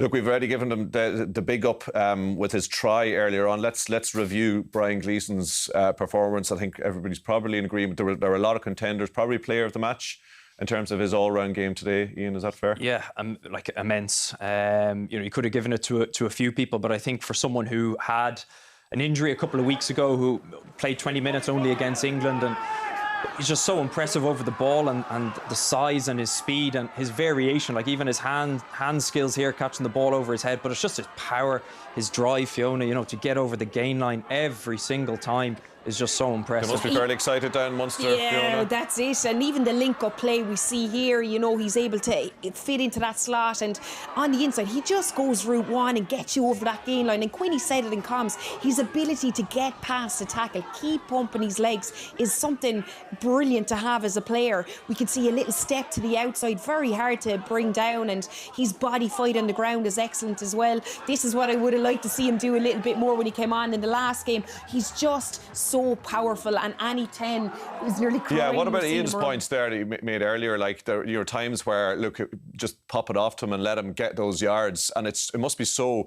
Look, we've already given him the big up with his try earlier on. Let's review Brian Gleeson's performance. I think everybody's probably in agreement. There were a lot of contenders. Probably player of the match in terms of his all-round game today. Ian, is that fair? Yeah, like immense. You could have given it to a few people, but I think for someone who had an injury a couple of weeks ago, who played 20 minutes only against England, and he's just so impressive over the ball, and the size and his speed and his variation, like even his hand skills here, catching the ball over his head, but it's just his power, his drive, Fiona, to get over the gain line every single time is just so impressive. They must be fairly excited down Munster. Yeah, Fiona. that's it. And even the link-up play we see here, he's able to fit into that slot, and on the inside, he just goes route one and gets you over that gain line. And Quinny said it in comms, his ability to get past the tackle, keep pumping his legs, is something brilliant to have as a player. We can see a little step to the outside, very hard to bring down, and his body fight on the ground is excellent as well. This is what I would have liked to see him do a little bit more when he came on in the last game. He's just so powerful, and any 10 is nearly crying. Yeah, what about Ian's points there that he made earlier? Like, there are times where, look, just pop it off to him and let him get those yards, and it must be so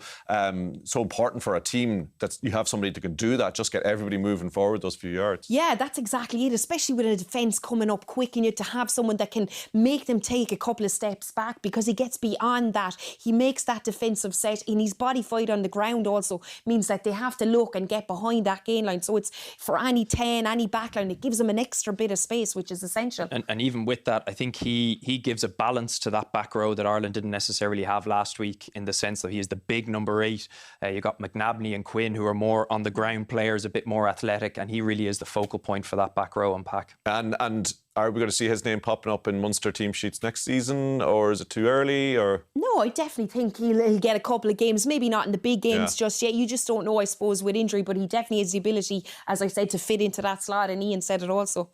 important for a team that you have somebody that can do that, just get everybody moving forward those few yards. Yeah, that's exactly it, especially with a defence coming up quick, and you to have someone that can make them take a couple of steps back, because he gets beyond that. He makes that defensive set, and his body fight on the ground also means that they have to look and get behind that gain line. So it's for any 10, any backline, it gives them an extra bit of space, which is essential. And even with that, I think he gives a balance to that back row that Ireland didn't necessarily have last week, in the sense that he is the big number 8. You got McNabney and Quinn, who are more on the ground players, a bit more athletic, and he really is the focal point for that back row and pack. And are we going to see his name popping up in Munster team sheets next season, or is it too early? Or no, I definitely think he'll get a couple of games, maybe not in the big games just yet. You just don't know, I suppose, with injury, but he definitely has the ability, as I said, to fit into that slot, and Ian said it also.